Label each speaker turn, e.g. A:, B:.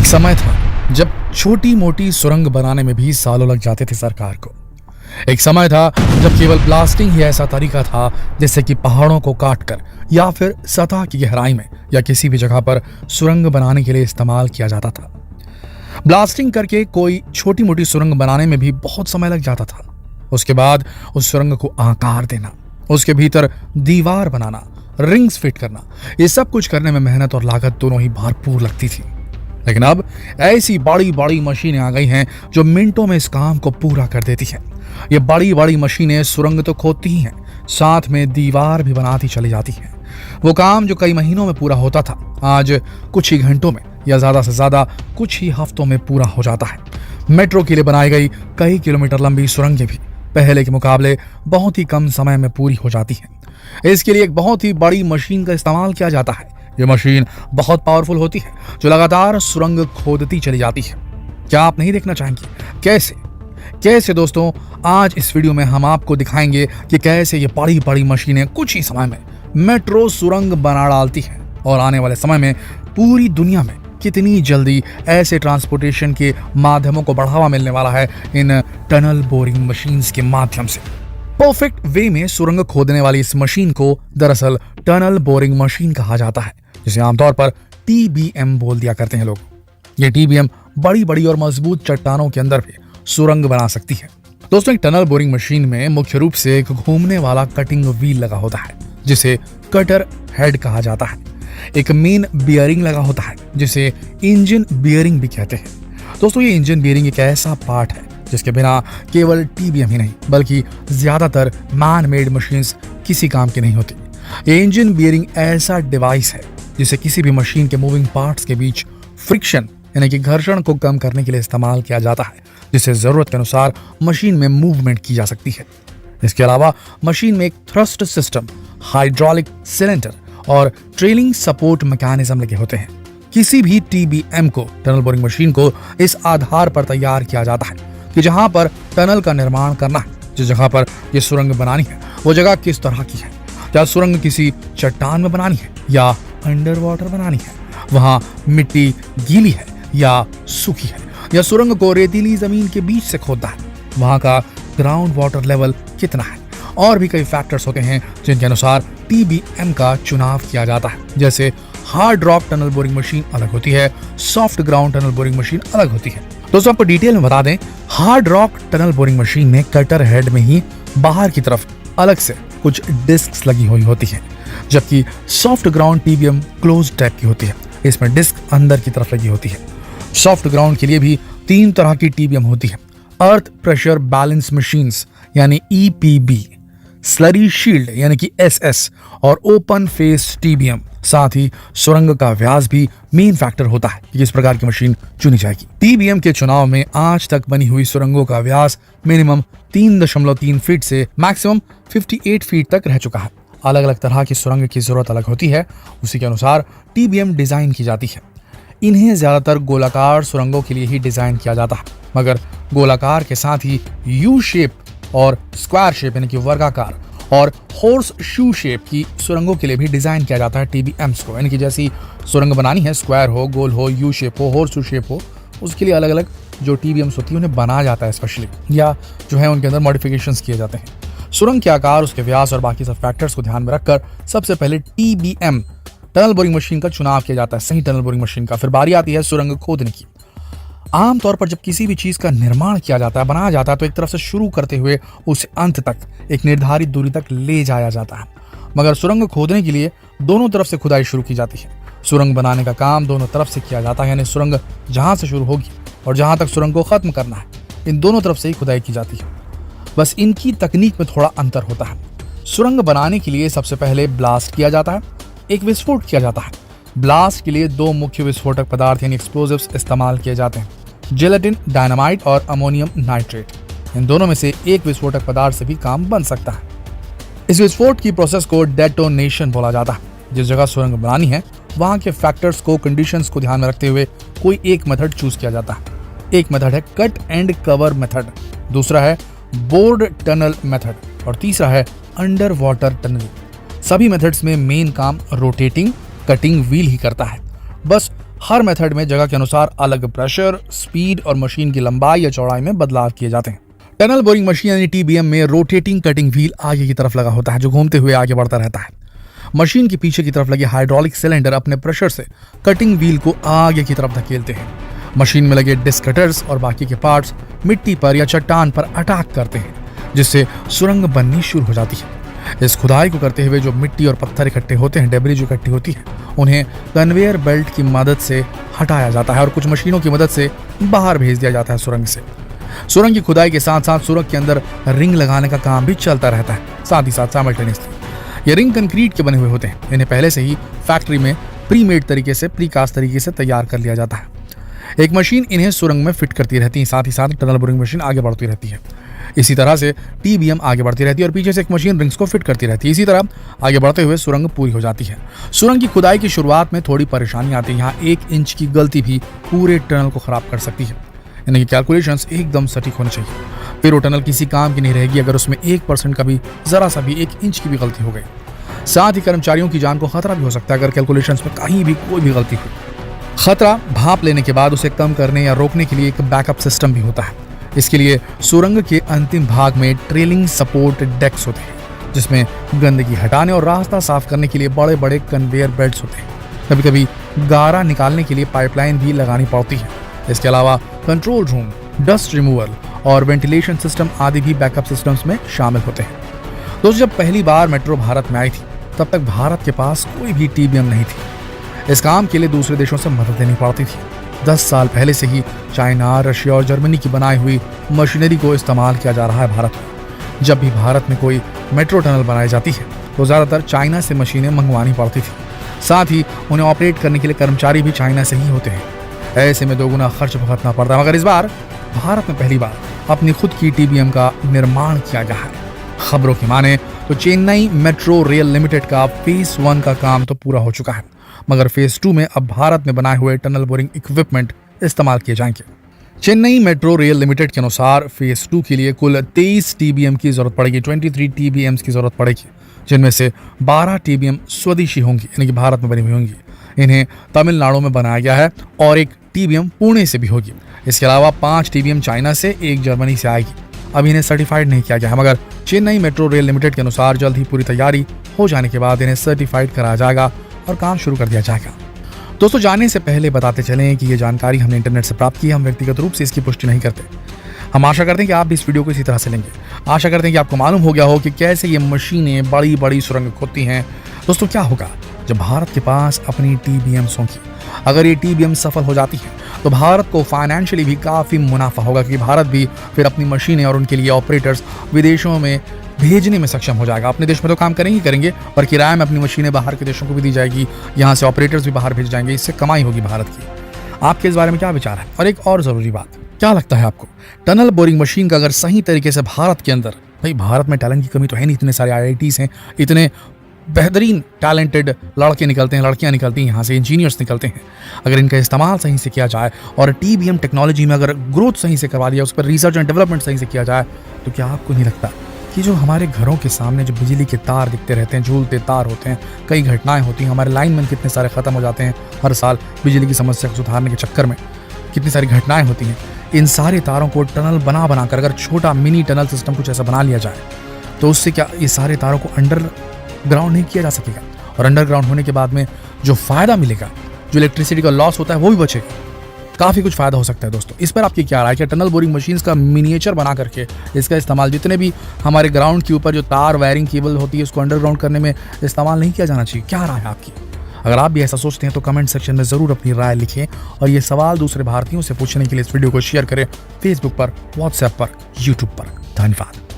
A: एक समय था जब छोटी मोटी सुरंग बनाने में भी सालों लग जाते थे सरकार को। एक समय था जब केवल ब्लास्टिंग ही ऐसा तरीका था जिससे कि पहाड़ों को काटकर या फिर सतह की गहराई में या किसी भी जगह पर सुरंग बनाने के लिए इस्तेमाल किया जाता था। ब्लास्टिंग करके कोई छोटी मोटी सुरंग बनाने में भी बहुत समय लग जाता था। उसके बाद उस सुरंग को आकार देना, उसके भीतर दीवार बनाना, रिंग्स फिट करना, ये सब कुछ करने में मेहनत और लागत दोनों ही भरपूर लगती थी। लेकिन अब ऐसी बड़ी बड़ी मशीनें आ गई हैं जो मिनटों में इस काम को पूरा कर देती हैं। ये बड़ी बड़ी मशीनें सुरंग तो खोदती ही हैं, साथ में दीवार भी बनाती चली जाती हैं। वो काम जो कई महीनों में पूरा होता था, आज कुछ ही घंटों में या ज्यादा से ज्यादा कुछ ही हफ्तों में पूरा हो जाता है। मेट्रो के लिए बनाई गई कई किलोमीटर लंबी सुरंगें भी पहले के मुकाबले बहुत ही कम समय में पूरी हो जाती हैं। इसके लिए एक बहुत ही बड़ी मशीन का इस्तेमाल किया जाता है। ये मशीन बहुत पावरफुल होती है जो लगातार सुरंग खोदती चली जाती है। क्या आप नहीं देखना चाहेंगे कैसे दोस्तों, आज इस वीडियो में हम आपको दिखाएंगे कि कैसे ये बड़ी बड़ी मशीनें कुछ ही समय में मेट्रो सुरंग बना डालती हैं और आने वाले समय में पूरी दुनिया में कितनी जल्दी ऐसे ट्रांसपोर्टेशन के माध्यमों को बढ़ावा मिलने वाला है इन टनल बोरिंग मशीन्स के माध्यम से। परफेक्ट वे में सुरंग खोदने वाली इस मशीन को दरअसल टनल बोरिंग मशीन कहा जाता है, जिसे आमतौर पर TBM बोल दिया करते हैं लोग। ये TBM बड़ी बड़ी और मजबूत चट्टानों के अंदर भी सुरंग बना सकती है। दोस्तों, एक टनल बोरिंग मशीन में मुख्य रूप से एक घूमने वाला कटिंग व्हील लगा होता है जिसे कटर हेड कहा जाता है। एक मेन बियरिंग लगा होता है जिसे इंजन बियरिंग भी कहते हैं। दोस्तों, ये इंजन बियरिंग एक ऐसा पार्ट है जिसके बिना केवल TBM ही नहीं बल्कि ज्यादातर मैन मेड मशीन्स किसी काम की नहीं होती। ये इंजन बियरिंग ऐसा डिवाइस है जिसे किसी भी मशीन के मूविंग पार्ट्स के बीच फ्रिक्शन यानी कि घर्षण को कम करने के लिए इस्तेमाल किया जाता है, जिससे जरूरत के अनुसार मशीन में मूवमेंट की जा सकती है। इसके अलावा मशीन में एक थ्रस्ट सिस्टम, हाइड्रोलिक सिलेंडर और ट्रेलिंग सपोर्ट मैकेनिज्म लगे होते हैं। किसी भी TBM को, टनल बोरिंग मशीन को, इस आधार पर तैयार किया जाता है कि जहां पर टनल का निर्माण करना है, जिस जगह पर यह सुरंग बनानी है वो जगह किस तरह की है। क्या सुरंग किसी चट्टान में बनानी है या अंडर वाटर बनानी है, वहां मिट्टी गीली है या सूखी है, या सुरंग को रेतीली जमीन के बीच से खोदना है, वहां का ग्राउंड वाटर लेवल कितना है। और भी कई फैक्टर्स होते हैं जिनके अनुसार TBM का चुनाव किया जाता है। जैसे hard rock tunnel boring machine अलग होती है, soft ground tunnel boring machine अलग होती है। दोस्तों, आपको डिटेल में बता दें, hard rock tunnel boring machine में कटर हेड में ही बाहर की तरफ अलग से कुछ डिस्क्स लगी हुई होती है, जबकि soft ground TBM close type की होती है। इसमें डिस्क अंदर की तरफ लगी होती है। सॉफ्ट ग्राउंड के लिए भी 3 तरह की TBM होती है: अर्थ प्रेशर बैलेंस मशीन्स यानी EPB, स्लरी शील्ड यानी कि SS और ओपन फेस TBM। साथ ही सुरंग का व्यास भी मेन फैक्टर होता है कि किस प्रकार की मशीन चुनी जाएगी। TBM के चुनाव में आज तक बनी हुई सुरंगों का व्यास मिनिमम 3.3 फीट से मैक्सिमम 58 फीट तक रह चुका है। अलग अलग तरह की सुरंग की जरूरत अलग होती है, उसी के अनुसार TBM डिजाइन की जाती है। इन्हें ज्यादातर गोलाकार सुरंगों के लिए ही डिजाइन किया जाता है, मगर गोलाकार के साथ ही U शेप और स्क्वायर शेप यानी कि वर्गाकार और हॉर्स शू शेप की सुरंगों के लिए भी डिजाइन किया जाता है TBMs को। यानी कि जैसी सुरंग बनानी है, स्क्वायर हो, गोल हो, U शेप हो, हॉर्स शू शेप हो, उसके लिए अलग अलग जो TBMs होती है उन्हें बनाया जाता है स्पेशली, या जो है उनके अंदर मॉडिफिकेशंस किए जाते हैं। सुरंग के आकार, उसके व्यास और बाकी सब फैक्टर्स को ध्यान में रखकर सबसे पहले TBM टनल बोरिंग मशीन का चुनाव किया जाता है, सही टनल बोरिंग मशीन का। फिर बारी आती है सुरंग खोदने की। आमतौर पर जब किसी भी चीज का निर्माण किया जाता है, बनाया जाता है, तो एक तरफ से शुरू करते हुए उस अंत तक एक निर्धारित दूरी तक ले जाया जाता है। मगर सुरंग खोदने के लिए दोनों तरफ से खुदाई शुरू की जाती है। सुरंग बनाने का काम दोनों तरफ से किया जाता है, यानी सुरंग जहां से शुरू होगी और जहां तक सुरंग को खत्म करना है, इन दोनों तरफ से ही खुदाई की जाती है। बस इनकी तकनीक में थोड़ा अंतर होता है। सुरंग बनाने के लिए सबसे पहले ब्लास्ट किया जाता है, एक विस्फोट किया जाता है। ब्लास्ट के लिए 2 मुख्य विस्फोटक पदार्थ यानी एक्सप्लोजिव्स इस्तेमाल किए जाते हैं: जेलेटिन डायनामाइट और अमोनियम नाइट्रेट। इन दोनों में से एक विस्फोटक पदार्थ से भी काम बन सकता है। इस विस्फोट की प्रोसेस को डेटोनेशन बोला जाता है। जिस जगह सुरंग बनानी है वहां के फैक्टर्स को, कंडीशंस को ध्यान में रखते हुए कोई एक मेथड चूज किया जाता है। एक मेथड है कट एंड कवर मेथड, दूसरा है बोर्ड टनल मेथड और तीसरा है अंडर वाटर टनलिंग। सभी मेथड्स में मेन काम रोटेटिंग कटिंग व्हील ही करता है। बस हर मेथड में जगह के अनुसार अलग प्रेशर, स्पीड और मशीन की लंबाई या चौड़ाई में बदलाव किए जाते हैं। टनल बोरिंग मशीन यानी टीबीएम में रोटेटिंग कटिंग व्हील आगे की तरफ लगा होता है जो घूमते हुए आगे बढ़ता रहता है। मशीन के पीछे की तरफ लगे हाइड्रोलिक सिलेंडर अपने प्रेशर से कटिंग व्हील को आगे की तरफ धकेलते हैं। मशीन में लगे डिस्क कटर्स और बाकी के पार्ट्स मिट्टी पर या चट्टान पर अटैक करते हैं, जिससे सुरंग बननी शुरू हो जाती है। इस खुदाई को करते हुए जो मिट्टी और पत्थर इकट्ठे होते हैं, डेब्रिस जो इकट्ठी होती है, उन्हें कन्वेयर बेल्ट की मदद से हटाया जाता है और कुछ मशीनों की मदद से बाहर भेज दिया जाता है सुरंग से। सुरंग की खुदाई के साथ साथ सुरंग के अंदर रिंग लगाने का काम भी चलता रहता है, साथ ही साथ साइमल्टेनियसली। ये रिंग कंक्रीट के बने हुए होते हैं। इन्हें पहले से ही फैक्ट्री में प्रीमेड तरीके से, प्रीकास्ट तरीके से तैयार कर लिया जाता है। एक मशीन इन्हें सुरंग में फिट करती रहती है, साथ ही साथ टनल बोरिंग मशीन आगे बढ़ती रहती है। इसी तरह से टीबीएम आगे बढ़ती रहती है और पीछे से एक मशीन रिंग्स को फिट करती रहती है। इसी तरह आगे बढ़ते हुए सुरंग पूरी हो जाती है। सुरंग की खुदाई की शुरुआत में थोड़ी परेशानी आती है। यहाँ 1 इंच की गलती भी पूरे टनल को खराब कर सकती है। इनकी कैलकुलेशंस एकदम सटीक होनी चाहिए, फिर वो टनल किसी काम की नहीं रहेगी अगर उसमें 1% का भी, जरा सा भी 1 इंच की भी गलती हो गई। साथ ही कर्मचारियों की जान को खतरा भी हो सकता है अगर कैलकुलेशंस में कहीं भी कोई भी गलती हुई। खतरा भाप लेने के बाद उसे कम करने या रोकने के लिए एक बैकअप सिस्टम भी होता है। इसके लिए सुरंग के अंतिम भाग में ट्रेलिंग सपोर्ट डेक्स होते हैं, जिसमें गंदगी हटाने और रास्ता साफ करने के लिए बड़े बड़े कन्वेयर बेल्ट्स होते हैं। कभी कभी गारा निकालने के लिए पाइपलाइन भी लगानी पड़ती है। इसके अलावा कंट्रोल रूम, डस्ट रिमूवल और वेंटिलेशन सिस्टम आदि भी बैकअप सिस्टम्स में शामिल होते हैं। दोस्तों, जब पहली बार मेट्रो भारत में आई थी तब तक भारत के पास कोई भी टीबीएम नहीं थी। इस काम के लिए दूसरे देशों से मदद लेनी पड़ती थी। 10 साल पहले से ही चाइना, रशिया और जर्मनी की बनाई हुई मशीनरी को इस्तेमाल किया जा रहा है भारत में। जब भी भारत में कोई मेट्रो टनल बनाई जाती है तो ज़्यादातर चाइना से मशीनें मंगवानी पड़ती थी। साथ ही उन्हें ऑपरेट करने के लिए कर्मचारी भी चाइना से ही होते हैं। ऐसे में 2 गुना खर्च भुगतना पड़ता है। मगर इस बार भारत में पहली बार अपनी खुद की टीबीएम का निर्माण किया गया है। खबरों की माने तो चेन्नई मेट्रो रेल लिमिटेड का फेज 1 का काम तो पूरा हो चुका है, मगर फेज 2 में अब भारत में बनाए हुए टनल बोरिंग इक्विपमेंट इस्तेमाल किए जाएंगे। चेन्नई मेट्रो रेल लिमिटेड के अनुसार फेज 2 के लिए कुल 23 टीबीएम की जरूरत पड़ेगी, 23 टीबीएम की जरूरत पड़ेगी, जिनमें से 12 टीबीएम स्वदेशी होंगी, यानी कि भारत में बनी हुई होंगी। इन्हें तमिलनाडु में बनाया गया है और 1 टीबीएम पुणे से भी होगी। इसके अलावा 5 टीबीएम चाइना से, 1 जर्मनी से आएगी। अब इन्हें सर्टिफाइड नहीं किया गया है, मगर चेन्नई मेट्रो रेल लिमिटेड के अनुसार जल्द ही पूरी तैयारी हो जाने के बाद इन्हें सर्टिफाइड कराया जाएगा और काम शुरू कर दिया जाएगा। दोस्तों, जाने से पहले बताते चलें कि ये जानकारी हमने इंटरनेट से प्राप्त की है, हम व्यक्तिगत रूप से इसकी पुष्टि नहीं करते। हम आशा करते हैं कि आप भी इस वीडियो को इसी तरह से लेंगे। आशा करते हैं कि आपको मालूम हो गया हो कि कैसे ये मशीनें बड़ी बड़ी सुरंग खोदती हैं। दोस्तों, क्या होगा जब भारत के पास अपनी टीबीएम्स होंगी? अगर ये टीबीएम सफल हो जाती है तो भारत को फाइनेंशियली भी काफ़ी मुनाफा होगा, क्योंकि भारत भी फिर अपनी मशीनें और उनके लिए ऑपरेटर्स विदेशों में भेजने में सक्षम हो जाएगा। अपने देश में तो काम करेंगे, पर किराए में अपनी मशीनें बाहर के देशों को भी दी जाएगी, यहाँ से ऑपरेटर्स भी बाहर भेज जाएंगे। इससे कमाई होगी भारत की। आपके इस बारे में क्या विचार है? और एक और ज़रूरी बात, क्या लगता है आपको, टनल बोरिंग मशीन का अगर सही तरीके से भारत के अंदर, भाई भारत में टैलेंट की कमी तो है नहीं, इतने सारे IITs हैं, इतने बेहतरीन टैलेंटेड लड़के निकलते हैं, लड़कियां निकलती हैं, यहाँ से इंजीनियर्स निकलते हैं। अगर इनका इस्तेमाल सही से किया जाए और टीबीएम टेक्नोलॉजी में अगर ग्रोथ सही से करवा दिया, उस पर रिसर्च एंड डेवलपमेंट सही से किया जाए, तो क्या आपको नहीं लगता कि जो हमारे घरों के सामने जो बिजली के तार दिखते रहते हैं, झूलते तार होते हैं, कई घटनाएं होती हैं, हमारे लाइनमैन कितने सारे ख़त्म हो जाते हैं हर साल बिजली की समस्या को सुधारने के चक्कर में, कितनी सारी घटनाएं होती हैं। इन सारे तारों को टनल बना कर अगर छोटा मिनी टनल सिस्टम कुछ ऐसा बना लिया जाए तो उससे क्या ये सारे तारों को अंडरग्राउंड नहीं किया जा सकेगा, और अंडरग्राउंड होने के बाद में जो फ़ायदा मिलेगा, जो इलेक्ट्रिसिटी का लॉस होता है वो भी बचेगा। काफ़ी कुछ फ़ायदा हो सकता है। दोस्तों, इस पर आपकी क्या राय है? क्या टनल बोरिंग मशीन्स का मिनिएचर बना करके इसका इस्तेमाल जितने भी हमारे ग्राउंड के ऊपर जो तार वायरिंग केबल होती है उसको अंडरग्राउंड करने में इस्तेमाल नहीं किया जाना चाहिए? क्या राय है आपकी? अगर आप भी ऐसा सोचते हैं तो कमेंट सेक्शन में ज़रूर अपनी राय लिखें, और ये सवाल दूसरे भारतीयों से पूछने के लिए इस वीडियो को शेयर करें फेसबुक पर, व्हाट्सएप पर, यूट्यूब पर। धन्यवाद।